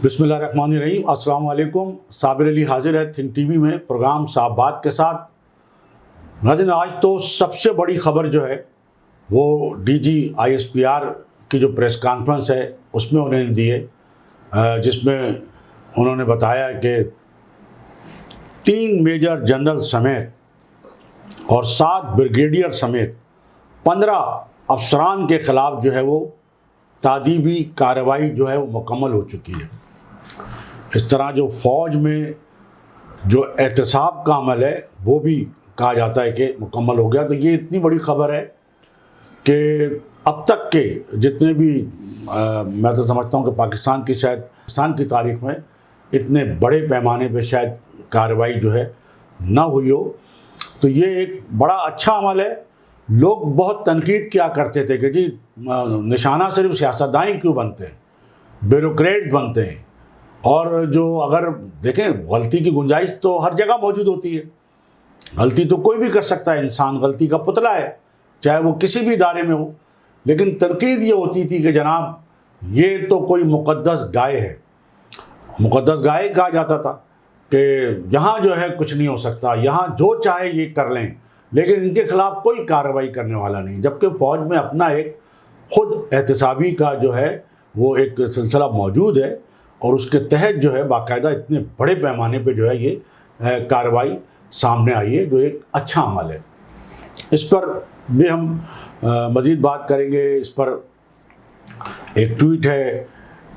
بسم اللہ الرحمن الرحیم۔ السلام علیکم۔ صابر علی حاضر ہے تھنک ٹی وی میں پروگرام صاحب بات کے ساتھ۔ ناظرین، آج تو سب سے بڑی خبر جو ہے وہ D G I S P R کی جو پریس کانفرنس ہے اس میں انہوں نے دی ہے، جس میں انہوں نے بتایا کہ 3 میجر جنرل سمیت اور 7 بریگیڈیئر سمیت 15 افسران کے خلاف جو ہے وہ تادیبی کارروائی جو ہے وہ مکمل ہو چکی ہے۔ اس طرح جو فوج میں جو احتساب کا عمل ہے وہ بھی کہا جاتا ہے کہ مکمل ہو گیا۔ تو یہ اتنی بڑی خبر ہے کہ اب تک کے جتنے بھی میں تو سمجھتا ہوں کہ پاکستان کی تاریخ میں اتنے بڑے پیمانے پہ شاید کارروائی جو ہے نہ ہوئی ہو۔ تو یہ ایک بڑا اچھا عمل ہے۔ لوگ بہت تنقید کیا کرتے تھے کہ جی نشانہ صرف سیاستدان کیوں بنتے ہیں، بیوروکریٹ بنتے ہیں، اور جو اگر دیکھیں غلطی کی گنجائش تو ہر جگہ موجود ہوتی ہے، غلطی تو کوئی بھی کر سکتا ہے، انسان غلطی کا پتلا ہے، چاہے وہ کسی بھی ادارے میں ہو۔ لیکن تنقید یہ ہوتی تھی کہ جناب یہ تو کوئی مقدس گائے ہے، مقدس گائے کہا جاتا تھا کہ یہاں جو ہے کچھ نہیں ہو سکتا، یہاں جو چاہے یہ کر لیں، لیکن ان کے خلاف کوئی کارروائی کرنے والا نہیں۔ جبکہ فوج میں اپنا ایک خود احتسابی کا جو ہے وہ ایک سلسلہ موجود ہے، اور اس کے تحت جو ہے باقاعدہ اتنے بڑے پیمانے پہ جو ہے یہ کارروائی سامنے آئی ہے، جو ایک اچھا عمل ہے۔ اس پر بھی ہم مزید بات کریں گے۔ اس پر ایک ٹویٹ ہے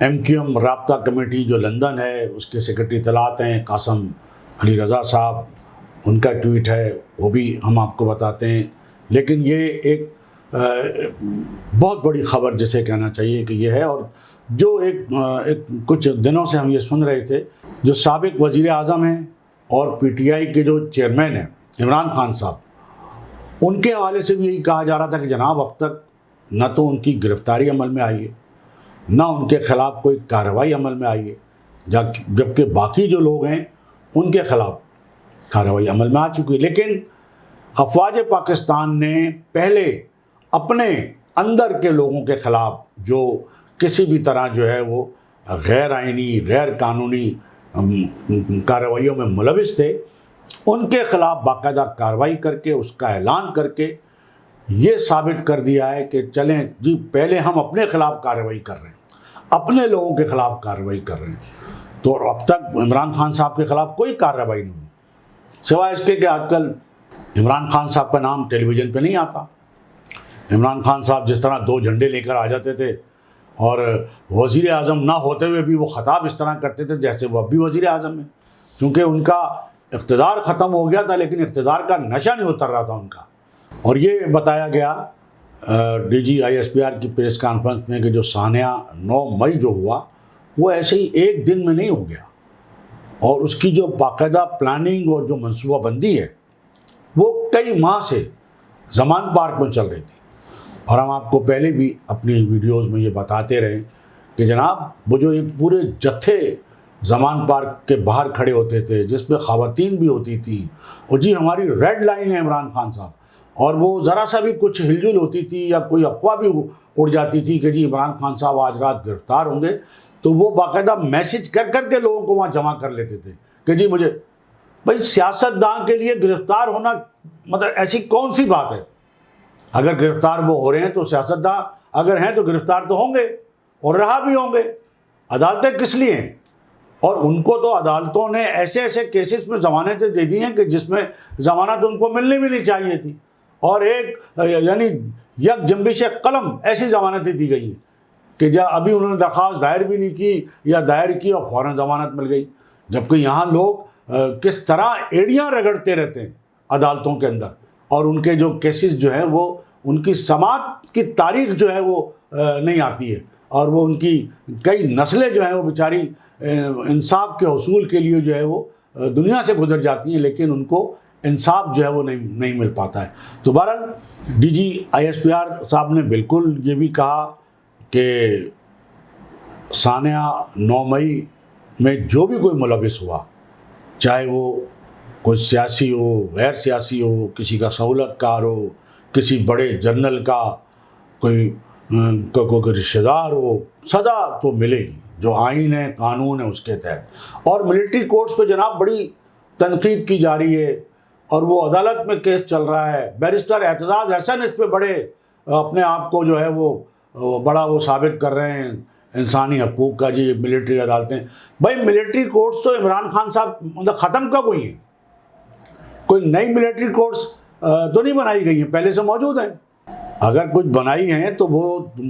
MQM رابطہ کمیٹی جو لندن ہے، اس کے سیکرٹری اطلاعات ہیں قاسم علی رضا صاحب، ان کا ٹویٹ ہے، وہ بھی ہم آپ کو بتاتے ہیں۔ لیکن یہ ایک بہت بڑی خبر جسے کہنا چاہیے کہ یہ ہے، اور جو ایک کچھ دنوں سے ہم یہ سن رہے تھے، جو سابق وزیر اعظم ہیں اور PTI کے جو چیئرمین ہیں عمران خان صاحب، ان کے حوالے سے بھی یہی کہا جا رہا تھا کہ جناب اب تک نہ تو ان کی گرفتاری عمل میں آئی ہے، نہ ان کے خلاف کوئی کارروائی عمل میں آئی ہے، جبکہ باقی جو لوگ ہیں ان کے خلاف کارروائی عمل میں آ چکی ہے۔ لیکن افواج پاکستان نے پہلے اپنے اندر کے لوگوں کے خلاف جو کسی بھی طرح جو ہے وہ غیر آئینی غیر قانونی کارروائیوں میں ملوث تھے، ان کے خلاف باقاعدہ کارروائی کر کے اس کا اعلان کر کے یہ ثابت کر دیا ہے کہ چلیں جی پہلے ہم اپنے خلاف کارروائی کر رہے ہیں، اپنے لوگوں کے خلاف کارروائی کر رہے ہیں۔ تو اب تک عمران خان صاحب کے خلاف کوئی کارروائی نہیں ہوئی، سوائے اس کے کہ آج کل عمران خان صاحب کا نام ٹیلی ویژن پہ نہیں آتا۔ عمران خان صاحب جس طرح 2 جھنڈے لے کر آ جاتے تھے، اور وزیر اعظم نہ ہوتے ہوئے بھی وہ خطاب اس طرح کرتے تھے جیسے وہ اب بھی وزیر اعظم ہیں، کیونکہ ان کا اقتدار ختم ہو گیا تھا، لیکن اقتدار کا نشہ نہیں اتر رہا تھا ان کا۔ اور یہ بتایا گیا DGISPR کی پریس کانفرنس میں کہ جو سانحہ 9 مئی جو ہوا وہ ایسے ہی ایک دن میں نہیں ہو گیا، اور اس کی جو باقاعدہ پلاننگ اور جو منصوبہ بندی ہے وہ کئی ماہ سے زمان پارک میں چل رہی تھی۔ اور ہم آپ کو پہلے بھی اپنی ویڈیوز میں یہ بتاتے رہے کہ جناب وہ جو ایک پورے جتھے زمان پارک کے باہر کھڑے ہوتے تھے، جس میں خواتین بھی ہوتی تھی، اور جی ہماری ریڈ لائن ہے عمران خان صاحب، اور وہ ذرا سا بھی کچھ ہل جل ہوتی تھی یا کوئی افواہ بھی اڑ جاتی تھی کہ جی عمران خان صاحب آج رات گرفتار ہوں گے، تو وہ باقاعدہ میسج کر کر کے لوگوں کو وہاں جمع کر لیتے تھے کہ جی مجھے بھائی سیاستدان کے لیے گرفتار ہونا مطلب ایسی کون سی بات ہے؟ اگر گرفتار وہ ہو رہے ہیں تو سیاستدان اگر ہیں تو گرفتار تو ہوں گے اور رہا بھی ہوں گے۔ عدالتیں کس لیے ہیں؟ اور ان کو تو عدالتوں نے ایسے ایسے کیسز میں ضمانتیں دے دی ہیں کہ جس میں ضمانت ان کو ملنی بھی نہیں چاہیے تھی، اور ایک یعنی یک جنبش قلم ایسی ضمانتیں دی گئی ہیں کہ جب ابھی انہوں نے درخواست دائر بھی نہیں کی یا دائر کی اور فوراً ضمانت مل گئی۔ جبکہ یہاں لوگ کس طرح ایڑیاں رگڑتے رہتے ہیں عدالتوں کے اندر، اور ان کے جو کیسز جو ہیں وہ ان کی سماعت کی تاریخ جو ہے وہ نہیں آتی ہے، اور وہ ان کی کئی نسلیں جو ہیں وہ بیچاری انصاف کے حصول کے لیے جو ہے وہ دنیا سے گزر جاتی ہیں، لیکن ان کو انصاف جو ہے وہ نہیں مل پاتا ہے۔ تو بہرحال DGISPR صاحب نے بالکل یہ بھی کہا کہ سانحہ 9 مئی میں جو بھی کوئی ملوث ہوا، چاہے وہ کوئی سیاسی ہو غیر سیاسی ہو، کسی کا سہولت کار ہو، کسی بڑے جنرل کا کوئی رشتہ دار ہو، سزا تو ملے گی، جو آئین ہے قانون ہے اس کے تحت. اور ملٹری کورٹس پہ جناب بڑی تنقید کی جا رہی ہے اور وہ عدالت میں کیس چل رہا ہے. بیرسٹر اعتزاز احسن اس پہ بڑے اپنے آپ کو جو ہے وہ بڑا وہ ثابت کر رہے ہیں انسانی حقوق کا. جی ملٹری عدالتیں, بھائی ملٹری کورٹس تو عمران خان صاحب مطلب ختم کب ہوئی ہیں؟ کوئی نئی ملٹری کورٹس تو نہیں بنائی گئی ہیں, پہلے سے موجود ہیں. اگر کچھ بنائی ہیں تو وہ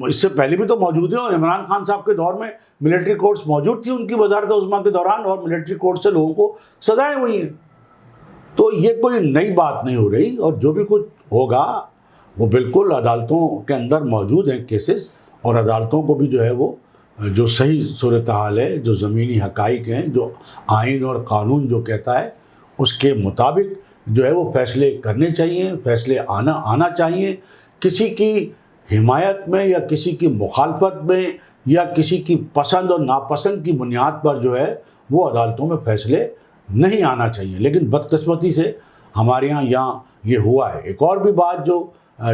اس سے پہلے بھی تو موجود ہیں, اور عمران خان صاحب کے دور میں ملٹری کورٹس موجود تھی ان کی وزارت عظمیٰ کے دوران, اور ملٹری کورٹ سے لوگوں کو سزائیں ہوئی ہیں. تو یہ کوئی نئی بات نہیں ہو رہی, اور جو بھی کچھ ہوگا وہ بالکل عدالتوں کے اندر موجود ہیں کیسز, اور عدالتوں کو بھی جو ہے وہ جو صحیح صورتحال ہے, جو زمینی حقائق ہیں, جو آئین اور قانون جو کہتا ہے اس کے مطابق جو ہے وہ فیصلے کرنے چاہیے, فیصلے آنا چاہیے. کسی کی حمایت میں یا کسی کی مخالفت میں یا کسی کی پسند اور ناپسند کی بنیاد پر جو ہے وہ عدالتوں میں فیصلے نہیں آنا چاہیے. لیکن بدقسمتی سے ہمارے یہاں یہ ہوا ہے. ایک اور بھی بات جو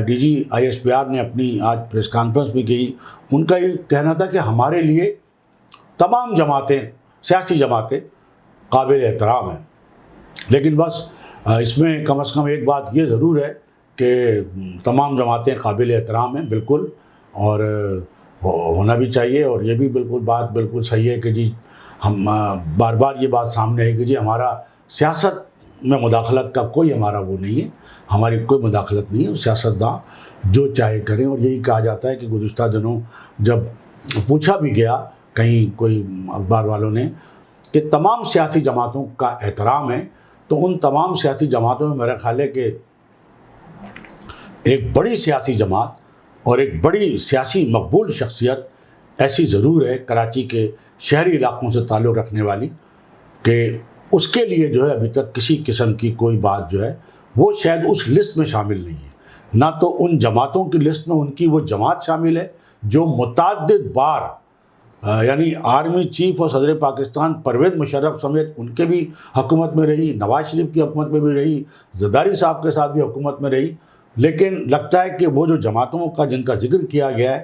D G I S P R نے اپنی آج پریس کانفرنس بھی کی, ان کا یہ کہنا تھا کہ ہمارے لیے تمام جماعتیں, سیاسی جماعتیں قابل احترام ہیں, لیکن بس اس میں کم از کم ایک بات یہ ضرور ہے کہ تمام جماعتیں قابل احترام ہیں بالکل, اور ہونا بھی چاہیے. اور یہ بھی بالکل بات بالکل صحیح ہے کہ جی ہم بار بار یہ بات سامنے آئی کہ جی ہمارا سیاست میں مداخلت کا کوئی ہمارا وہ نہیں ہے, ہماری کوئی مداخلت نہیں ہے. سیاستداں جو چاہے کریں, اور یہی کہا جاتا ہے کہ گزشتہ دنوں جب پوچھا بھی گیا کہیں کوئی اخبار والوں نے کہ تمام سیاسی جماعتوں کا احترام ہے, تو ان تمام سیاسی جماعتوں میں میرا خیال ہے کہ ایک بڑی سیاسی جماعت اور ایک بڑی سیاسی مقبول شخصیت ایسی ضرور ہے کراچی کے شہری علاقوں سے تعلق رکھنے والی, کہ اس کے لیے جو ہے ابھی تک کسی قسم کی کوئی بات جو ہے وہ شاید اس لسٹ میں شامل نہیں ہے. نہ تو ان جماعتوں کی لسٹ میں ان کی وہ جماعت شامل ہے جو متعدد بار یعنی آرمی چیف اور صدر پاکستان پرویز مشرف سمیت ان کے بھی حکومت میں رہی, نواز شریف کی حکومت میں بھی رہی, زرداری صاحب کے ساتھ بھی حکومت میں رہی. لیکن لگتا ہے کہ وہ جو جماعتوں کا جن کا ذکر کیا گیا ہے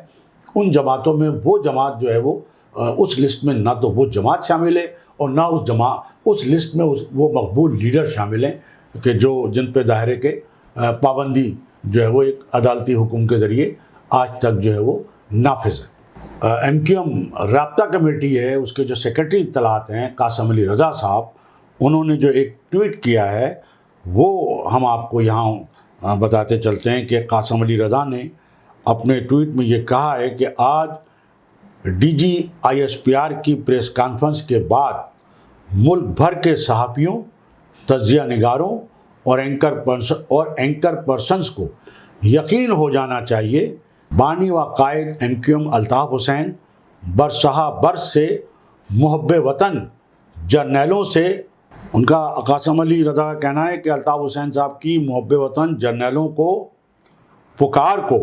ان جماعتوں میں وہ جماعت جو ہے وہ اس لسٹ میں نہ تو وہ جماعت شامل ہے اور نہ اس لسٹ میں وہ مقبول لیڈر شامل ہیں کہ جو جن پہ ظاہر کے پابندی جو ہے وہ ایک عدالتی حکم کے ذریعے آج تک جو ہے وہ نافذ ہے. ایم کیو ایم رابطہ کمیٹی ہے, اس کے جو سیکرٹری اطلاعات ہیں قاسم علی رضا صاحب, انہوں نے جو ایک ٹویٹ کیا ہے وہ ہم آپ کو یہاں بتاتے چلتے ہیں کہ قاسم علی رضا نے اپنے ٹویٹ میں یہ کہا ہے کہ آج D G I S P R کی پریس کانفرنس کے بعد ملک بھر کے صحافیوں, تجزیہ نگاروں اور اینکر پرسنز کو یقین ہو جانا چاہیے بانی و قائد M Q M Altaf Hussain برسہ برس سے محب وطن جرنیلوں سے, ان کا قاسم علی رضا کا کہنا ہے کہ الطاف حسین صاحب کی محب وطن جرنیلوں کو پکار کو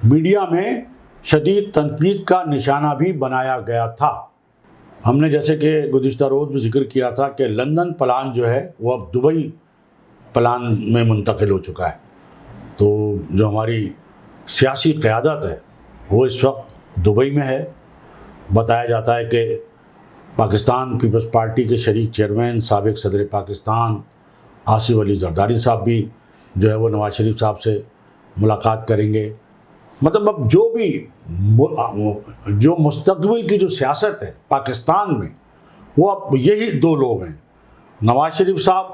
میڈیا میں شدید تنقید کا نشانہ بھی بنایا گیا تھا. ہم نے جیسے کہ گزشتہ روز بھی ذکر کیا تھا کہ لندن پلان جو ہے وہ اب دبئی پلان میں منتقل ہو چکا ہے. تو جو ہماری سیاسی قیادت ہے وہ اس وقت دبئی میں ہے. بتایا جاتا ہے کہ پاکستان پیپلز پارٹی کے شریک چیئرمین سابق صدر پاکستان آصف علی زرداری صاحب بھی جو ہے وہ نواز شریف صاحب سے ملاقات کریں گے. مطلب اب جو مستقبل کی جو سیاست ہے پاکستان میں وہ اب یہی دو لوگ ہیں, نواز شریف صاحب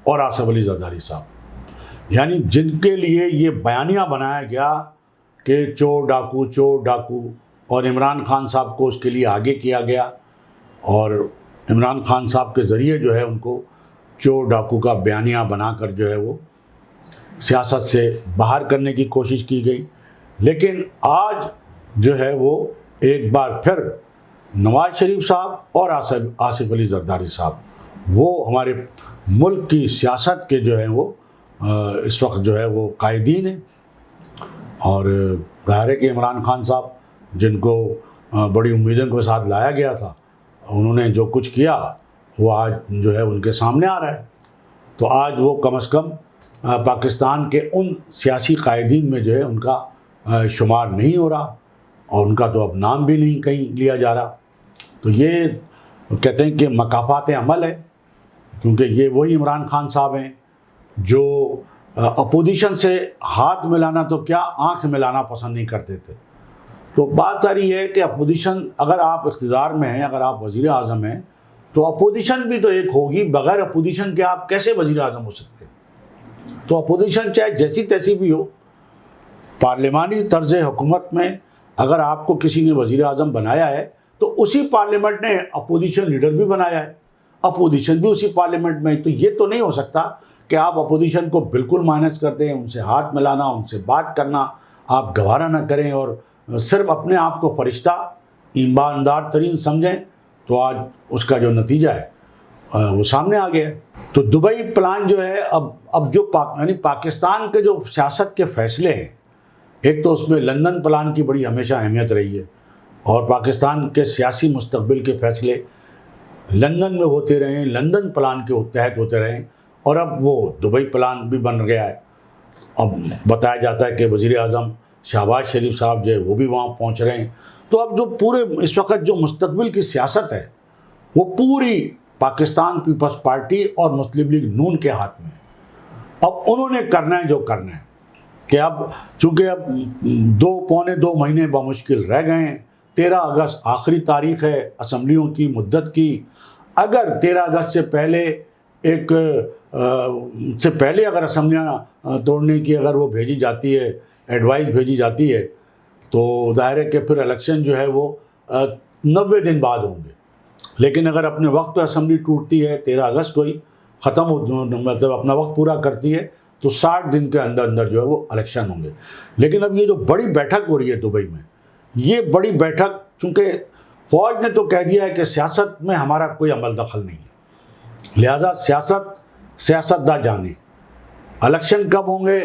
اور آصف علی زرداری صاحب, یعنی جن کے لیے یہ بیانیہ بنایا گیا کہ چور ڈاکو, اور عمران خان صاحب کو اس کے لیے آگے کیا گیا اور عمران خان صاحب کے ذریعے جو ہے ان کو چور ڈاکو کا بیانیہ بنا کر جو ہے وہ سیاست سے باہر کرنے کی کوشش کی گئی. لیکن آج جو ہے وہ ایک بار پھر نواز شریف صاحب اور آصف علی زرداری صاحب وہ ہمارے ملک کی سیاست کے جو ہیں وہ اس وقت جو ہے وہ قائدین ہیں. اور ظاہر ہے کہ عمران خان صاحب جن کو بڑی امیدوں کے ساتھ لایا گیا تھا, انہوں نے جو کچھ کیا وہ آج جو ہے ان کے سامنے آ رہا ہے. تو آج وہ کم از کم پاکستان کے ان سیاسی قائدین میں جو ہے ان کا شمار نہیں ہو رہا, اور ان کا تو اب نام بھی نہیں کہیں لیا جا رہا. تو یہ کہتے ہیں کہ مکافات عمل ہے، کیونکہ یہ وہی عمران خان صاحب ہیں جو اپوزیشن سے ہاتھ ملانا تو کیا آنکھ ملانا پسند نہیں کرتے تھے۔ تو بات ساری ہے کہ اپوزیشن، اگر آپ اقتدار میں ہیں، اگر آپ وزیر اعظم ہیں، تو اپوزیشن بھی تو ایک ہوگی، بغیر اپوزیشن کے آپ کیسے وزیر اعظم ہو سکتے ہیں؟ تو اپوزیشن چاہے جیسی تیسی بھی ہو، پارلیمانی طرز حکومت میں اگر آپ کو کسی نے وزیر اعظم بنایا ہے تو اسی پارلیمنٹ نے اپوزیشن لیڈر بھی بنایا ہے، اپوزیشن بھی اسی پارلیمنٹ میں۔ تو یہ تو نہیں ہو سکتا کہ آپ اپوزیشن کو بالکل مائنس کر دیں، ان سے ہاتھ ملانا، ان سے بات کرنا آپ گوارا نہ کریں اور صرف اپنے آپ کو فرشتہ ایماندار ترین سمجھیں، تو آج اس کا جو نتیجہ ہے وہ سامنے آ گیا۔ تو دبئی پلان جو ہے اب جو یعنی پاکستان کے جو سیاست کے فیصلے ہیں، ایک تو اس میں لندن پلان کی بڑی ہمیشہ اہمیت رہی ہے، اور پاکستان کے سیاسی مستقبل کے فیصلے لندن میں ہوتے رہے، لندن پلان کے تحت ہوتے رہے، اور اب وہ دبئی پلان بھی بن گیا ہے۔ اب بتایا جاتا ہے کہ وزیر اعظم شہباز شریف صاحب جو ہے وہ بھی وہاں پہنچ رہے ہیں۔ تو اب جو پورے اس وقت جو مستقبل کی سیاست ہے وہ پوری پاکستان پیپلز پارٹی اور مسلم لیگ نون کے ہاتھ میں ہے۔ اب انہوں نے کرنا ہے جو کرنا ہے، کہ اب چونکہ اب پونے دو مہینے بمشکل رہ گئے ہیں، 13 اگست آخری تاریخ ہے اسمبلیوں کی مدت کی۔ اگر 13 اگست سے پہلے اگر اسمبلیاں توڑنے کی اگر وہ بھیجی جاتی ہے، ایڈوائز بھیجی جاتی ہے، تو ظاہر ہے کہ پھر الیکشن جو ہے وہ 90 دن بعد ہوں گے۔ لیکن اگر اپنے وقت پہ اسمبلی ٹوٹتی ہے 13 اگست کو ہی ختم مطلب اپنا وقت پورا کرتی ہے، تو 60 دن کے اندر اندر جو ہے وہ الیکشن ہوں گے۔ لیکن اب یہ جو بڑی بیٹھک ہو رہی ہے دبئی میں، یہ بڑی بیٹھک، چونکہ فوج نے تو کہہ دیا ہے کہ سیاست میں ہمارا کوئی عمل دخل نہیں ہے، لہذا سیاستداں جانے، الیکشن کب ہوں گے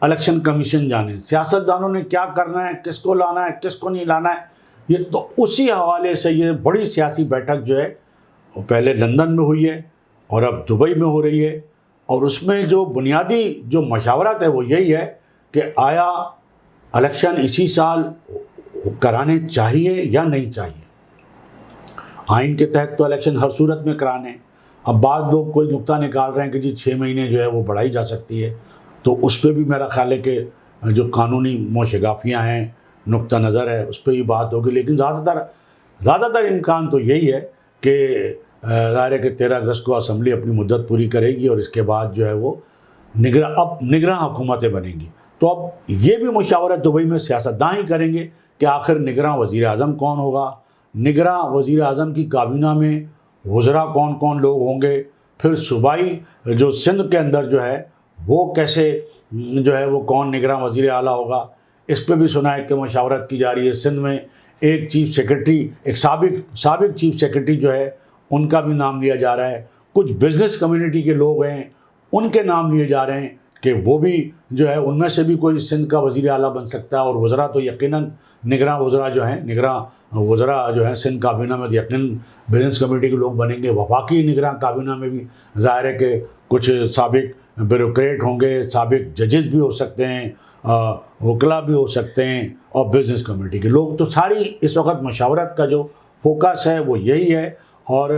الیکشن کمیشن جانے، سیاستدانوں نے کیا کرنا ہے، کس کو لانا ہے، کس کو نہیں لانا ہے۔ یہ تو اسی حوالے سے یہ بڑی سیاسی بیٹھک جو ہے وہ پہلے لندن میں ہوئی ہے اور اب دبئی میں ہو رہی ہے، اور اس میں جو بنیادی جو مشاورت ہے وہ یہی ہے کہ آیا الیکشن اسی سال کرانے چاہیے یا نہیں چاہیے۔ آئین کے تحت تو الیکشن ہر صورت میں کرانے ہیں۔ اب بعض لوگ کوئی نقطہ نکال رہے ہیں کہ جی 6 مہینے جو ہے وہ بڑھائی جا سکتی ہے، تو اس پہ بھی میرا خیال ہے کہ جو قانونی موشگافیاں ہیں، نقطہ نظر ہے، اس پہ ہی بات ہوگی۔ لیکن زیادہ تر امکان تو یہی ہے کہ ظاہر ہے کہ 13 اگست کو اسمبلی اپنی مدت پوری کرے گی، اور اس کے بعد جو ہے وہ نگراں حکومتیں بنیں گی۔ تو اب یہ بھی مشاورت دبئی میں سیاستداں ہی کریں گے کہ آخر نگراں وزیر اعظم کون ہوگا، نگراں وزیر اعظم کی کابینہ میں وزراء کون کون لوگ ہوں گے، پھر صوبائی جو سندھ کے اندر جو ہے وہ کیسے جو ہے وہ کون نگراں وزیر اعلیٰ ہوگا۔ اس پہ بھی سنا ہے کہ مشاورت کی جا رہی ہے۔ سندھ میں ایک چیف سیکرٹری، ایک سابق چیف سیکرٹری جو ہے ان کا بھی نام لیا جا رہا ہے، کچھ بزنس کمیونٹی کے لوگ ہیں ان کے نام لیے جا رہے ہیں کہ وہ بھی جو ہے ان میں سے بھی کوئی سندھ کا وزیر اعلیٰ بن سکتا ہے، اور وزراء تو یقیناً نگراں وزراء جو ہیں سندھ کابینہ میں یقیناً بزنس کمیونٹی کے لوگ بنیں گے۔ وفاقی نگراں کابینہ میں بھی ظاہر ہے کہ کچھ سابق بیوروکریٹ ہوں گے، سابق ججز بھی ہو سکتے ہیں، وکلاء بھی ہو سکتے ہیں، اور بزنس کمیونٹی کے لوگ۔ تو ساری اس وقت مشاورت کا جو فوکس ہے وہ یہی ہے، اور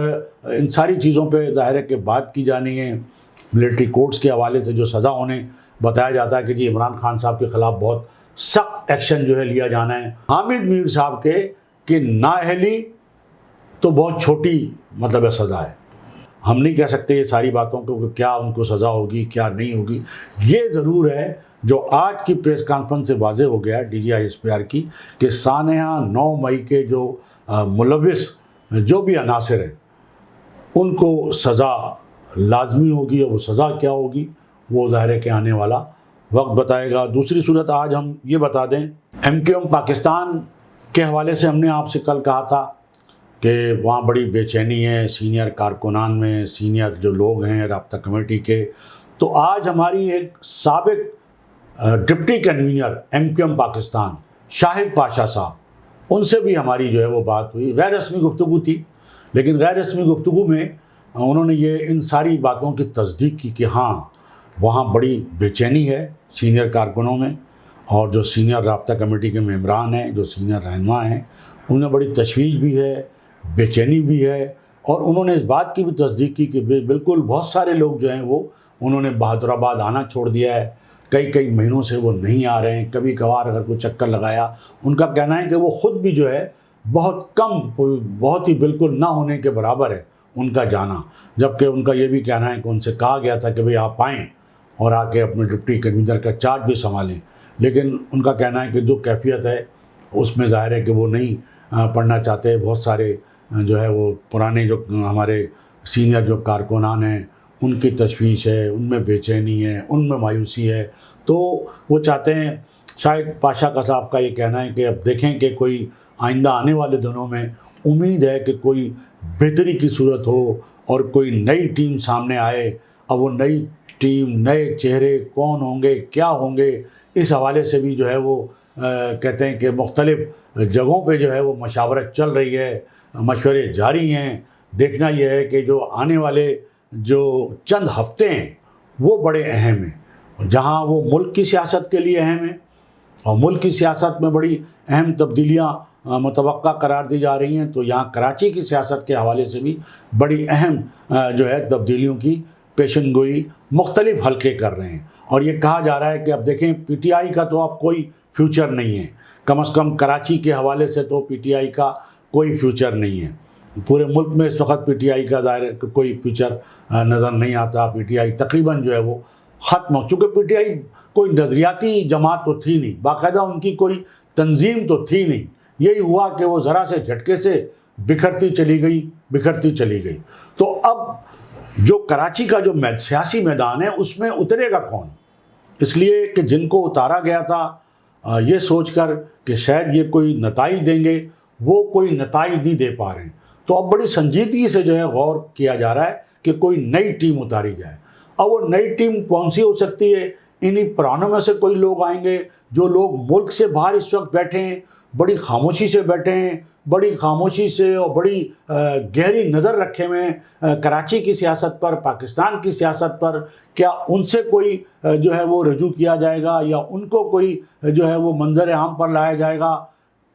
ان ساری چیزوں پہ ظاہر ہے کہ بات کی جانی ہے۔ ملٹری کورٹس کے حوالے سے جو سزا انہیں بتایا جاتا ہے کہ جی عمران خان صاحب کے خلاف بہت سخت ایکشن جو ہے لیا جانا ہے۔ حامد میر صاحب کے نااہلی تو بہت چھوٹی مطلب ہے سزا ہے، ہم نہیں کہہ سکتے یہ ساری باتوں کو کہ کیا ان کو سزا ہوگی کیا نہیں ہوگی۔ یہ ضرور ہے جو آج کی پریس کانفرنس سے واضح ہو گیا D G I S P R کی، کہ سانحہ 9 مئی کے جو ملوث جو بھی عناصر ہیں ان کو سزا لازمی ہوگی، اور وہ سزا کیا ہوگی وہ ظاہر ہے کہ آنے والا وقت بتائے گا۔ دوسری صورت آج ہم یہ بتا دیں، MQM پاکستان کے حوالے سے ہم نے آپ سے کل کہا تھا کہ وہاں بڑی بے چینی ہے سینئر کارکنان میں، سینئر جو لوگ ہیں رابطہ کمیٹی کے۔ تو آج ہماری ایک سابق ڈپٹی کنوینر MQM پاکستان شاہد پاشا صاحب، ان سے بھی ہماری جو ہے وہ بات ہوئی، غیر رسمی گفتگو تھی، لیکن غیر رسمی گفتگو میں انہوں نے یہ ان ساری باتوں کی تصدیق کی کہ ہاں وہاں بڑی بے چینی ہے سینئر کارکنوں میں، اور جو سینئر رابطہ کمیٹی کے ممبران ہیں، جو سینئر رہنما ہیں، انہیں بڑی تشویش بھی ہے، بے چینی بھی ہے، اور انہوں نے اس بات کی بھی تصدیق کی کہ بالکل بہت سارے لوگ جو ہیں وہ انہوں نے بہادر آباد آنا چھوڑ دیا ہے، کئی مہینوں سے وہ نہیں آ رہے ہیں، کبھی کبھار اگر کوئی چکر لگایا۔ ان کا کہنا ہے کہ وہ خود بھی جو ہے بہت کم، کوئی بہت ہی بالکل نہ ہونے کے برابر ہے ان کا جانا، جبکہ ان کا یہ بھی کہنا ہے کہ ان سے کہا گیا تھا کہ بھئی آپ آئیں اور آ کے اپنے ڈپٹی کنوینر کا چارج بھی سنبھالیں، لیکن ان کا کہنا ہے کہ جو کیفیت ہے اس میں ظاہر ہے کہ وہ نہیں پڑھنا چاہتے۔ بہت سارے جو ہے وہ پرانے جو ہمارے سینئر جو کارکنان ہیں ان کی تشویش ہے، ان میں بے چینی ہے، ان میں مایوسی ہے، تو وہ چاہتے ہیں، شاید پاشا کا صاحب کا یہ کہنا ہے کہ اب دیکھیں کہ کوئی آئندہ آنے والے دنوں میں امید ہے کہ کوئی بہتری کی صورت ہو اور کوئی نئی ٹیم سامنے آئے۔ اب وہ نئی ٹیم، نئے چہرے کون ہوں گے، کیا ہوں گے، اس حوالے سے بھی جو ہے وہ کہتے ہیں کہ مختلف جگہوں پہ جو ہے وہ مشاورت چل رہی ہے، مشورے جاری ہیں۔ دیکھنا یہ ہے کہ جو آنے والے جو چند ہفتے ہیں وہ بڑے اہم ہیں، جہاں وہ ملک کی سیاست کے لیے اہم ہیں، اور ملک کی سیاست میں بڑی اہم تبدیلیاں متوقع قرار دی جا رہی ہیں، تو یہاں کراچی کی سیاست کے حوالے سے بھی بڑی اہم جو ہے تبدیلیوں کی پیشن گوئی مختلف حلقے کر رہے ہیں۔ اور یہ کہا جا رہا ہے کہ اب دیکھیں پی ٹی آئی کا تو اب کوئی فیوچر نہیں ہے، کم از کم کراچی کے حوالے سے تو پی ٹی آئی کا کوئی فیوچر نہیں ہے۔ پورے ملک میں اس وقت پی ٹی آئی کا ظاہر کوئی فیوچر نظر نہیں آتا۔ پی ٹی آئی تقریباً جو ہے وہ ختم ہو چونکہ پی ٹی آئی کوئی نظریاتی جماعت تو تھی نہیں، باقاعدہ ان کی کوئی تنظیم تو تھی نہیں، یہی ہوا کہ وہ ذرا سے جھٹکے سے بکھرتی چلی گئی۔ تو اب جو کراچی کا جو سیاسی میدان ہے اس میں اترے گا کون؟ اس لیے کہ جن کو اتارا گیا تھا یہ سوچ کر کہ شاید یہ کوئی نتائج دیں گے، وہ کوئی نتائج نہیں دے پا رہے ہیں، تو اب بڑی سنجیدگی سے جو ہے غور کیا جا رہا ہے کہ کوئی نئی ٹیم اتاری جائے۔ اب وہ نئی ٹیم کون سی ہو سکتی ہے؟ انہی پرانوں میں سے کوئی لوگ آئیں گے، جو لوگ ملک سے باہر اس وقت بیٹھے ہیں، بڑی خاموشی سے بیٹھے ہیں، بڑی خاموشی سے اور بڑی گہری نظر رکھے ہوئے ہیں کراچی کی سیاست پر، پاکستان کی سیاست پر۔ کیا ان سے کوئی جو ہے وہ رجوع کیا جائے گا، یا ان کو کوئی جو ہے وہ منظر عام پر لایا جائے گا؟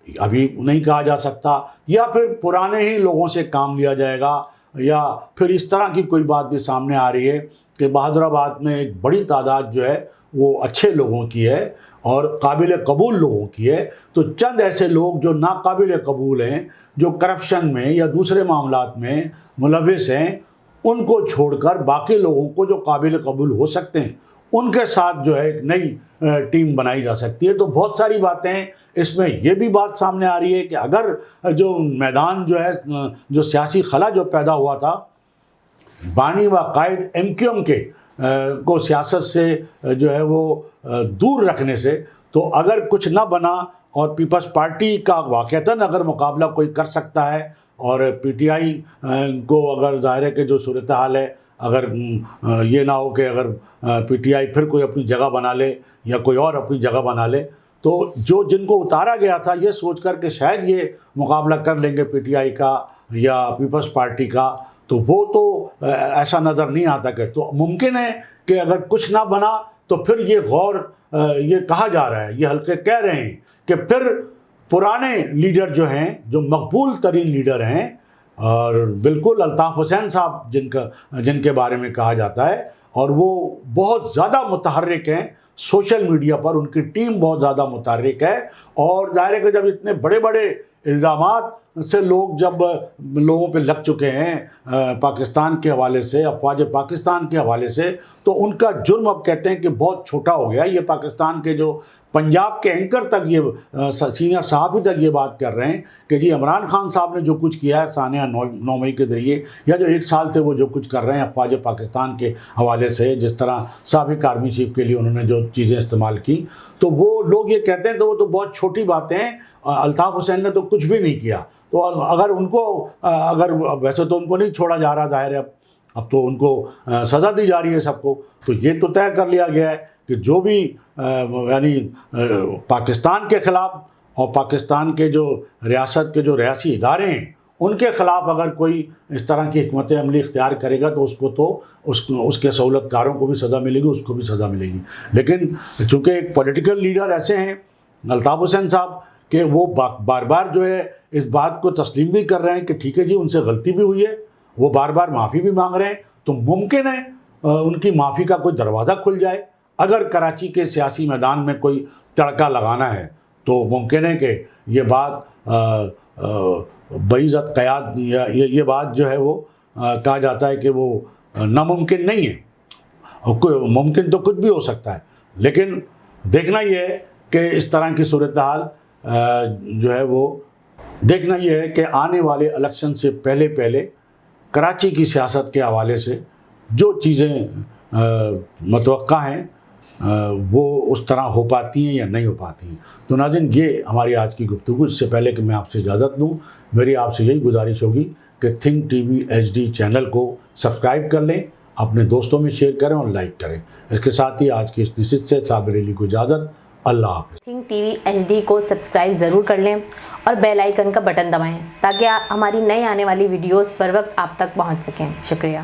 ابھی نہیں کہا جا سکتا، یا پھر پرانے ہی لوگوں سے کام لیا جائے گا، یا پھر اس طرح کی کوئی بات بھی سامنے آ رہی ہے کہ بہادر آباد میں ایک بڑی تعداد جو ہے وہ اچھے لوگوں کی ہے اور قابل قبول لوگوں کی ہے، تو چند ایسے لوگ جو ناقابل قبول ہیں، جو کرپشن میں یا دوسرے معاملات میں ملوث ہیں، ان کو چھوڑ کر باقی لوگوں کو جو قابل قبول ہو سکتے ہیں ان کے ساتھ جو ہے ایک نئی ٹیم بنائی جا سکتی ہے۔ تو بہت ساری باتیں اس میں یہ بھی بات سامنے آ رہی ہے کہ اگر جو میدان جو ہے جو سیاسی خلا جو پیدا ہوا تھا بانی و قائد ایم کیو ایم کے کو سیاست سے جو ہے وہ دور رکھنے سے، تو اگر کچھ نہ بنا اور پیپلز پارٹی کا واقعتاً اگر مقابلہ کوئی کر سکتا ہے، اور پی ٹی آئی کو اگر ظاہر ہے کہ جو صورتحال ہے، اگر یہ نہ ہو کہ اگر پی ٹی آئی پھر کوئی اپنی جگہ بنا لے یا کوئی اور اپنی جگہ بنا لے، تو جو جن کو اتارا گیا تھا یہ سوچ کر کہ شاید یہ مقابلہ کر لیں گے پی ٹی آئی کا یا پیپلز پارٹی کا، تو وہ تو ایسا نظر نہیں آتا کہ تو ممکن ہے کہ اگر کچھ نہ بنا تو پھر یہ کہا جا رہا ہے، یہ حلقے کہہ رہے ہیں کہ پھر پرانے لیڈر جو ہیں، جو مقبول ترین لیڈر ہیں، اور بالکل الطاف حسین صاحب جن کے بارے میں کہا جاتا ہے، اور وہ بہت زیادہ متحرک ہیں سوشل میڈیا پر، ان کی ٹیم بہت زیادہ متحرک ہے، اور ظاہر ہے کہ جب اتنے بڑے بڑے الزامات سے لوگ جب لوگوں پہ لگ چکے ہیں پاکستان کے حوالے سے، افواج پاکستان کے حوالے سے، تو ان کا جرم اب کہتے ہیں کہ بہت چھوٹا ہو گیا۔ یہ پاکستان کے جو پنجاب کے اینکر تک یہ سینئر صحافی تک یہ بات کر رہے ہیں کہ جی عمران خان صاحب نے جو کچھ کیا ہے سانحہ 9 مئی کے ذریعے، یا جو 1 سال تھے وہ جو کچھ کر رہے ہیں افواج پاکستان کے حوالے سے، جس طرح سابق آرمی چیف کے لیے انہوں نے جو چیزیں استعمال کی، تو وہ لوگ یہ کہتے ہیں تو وہ تو بہت چھوٹی باتیں ہیں، الطاف حسین نے تو کچھ بھی نہیں کیا۔ تو اگر ان کو ویسے تو ان کو نہیں چھوڑا جا رہا، ظاہر ہے اب تو ان کو سزا دی جا رہی ہے سب کو، تو یہ تو طے کر لیا گیا ہے کہ جو بھی یعنی پاکستان کے خلاف اور پاکستان کے جو ریاست کے جو ریاسی ادارے ہیں ان کے خلاف اگر کوئی اس طرح کی حکمت عملی اختیار کرے گا تو اس کو تو اس کے سہولت کاروں کو بھی سزا ملے گی، اس کو بھی سزا ملے گی۔ لیکن چونکہ ایک پولیٹیکل لیڈر ایسے ہیں الطاف حسین صاحب کہ وہ بار بار جو ہے اس بات کو تسلیم بھی کر رہے ہیں کہ ٹھیک ہے جی ان سے غلطی بھی ہوئی ہے، وہ بار بار معافی بھی مانگ رہے ہیں، تو ممکن ہے ان کی معافی کا کوئی دروازہ کھل جائے۔ اگر کراچی کے سیاسی میدان میں کوئی تڑکا لگانا ہے تو ممکن ہے کہ یہ بات بعزت قیاد یہ بات جو ہے وہ کہا جاتا ہے کہ وہ ناممکن نہیں ہے، ممکن تو کچھ بھی ہو سکتا ہے، لیکن دیکھنا یہ ہے کہ اس طرح کی صورتحال جو ہے وہ دیکھنا یہ ہے کہ آنے والے الیکشن سے پہلے کراچی کی سیاست کے حوالے سے جو چیزیں متوقع ہیں وہ اس طرح ہو پاتی ہیں یا نہیں ہو پاتی ہیں۔ تو ناظرین، یہ ہماری آج کی گفتگو۔ اس سے پہلے کہ میں آپ سے اجازت لوں، میری آپ سے یہی گزارش ہوگی کہ think T V HD channel کو سبسکرائب کر لیں، اپنے دوستوں میں شیئر کریں اور لائک کریں۔ اس کے ساتھ ہی آج کی اس نشست سے صابر علی کو اجازت۔ اللہ حافظ۔ تھنک ٹی وی HD کو سبسکرائب ضرور کر لیں اور بیل آئیکن کا بٹن دبائیں تاکہ ہماری نئے آنے والی ویڈیوز پر وقت آپ تک پہنچ سکیں۔ شکریہ۔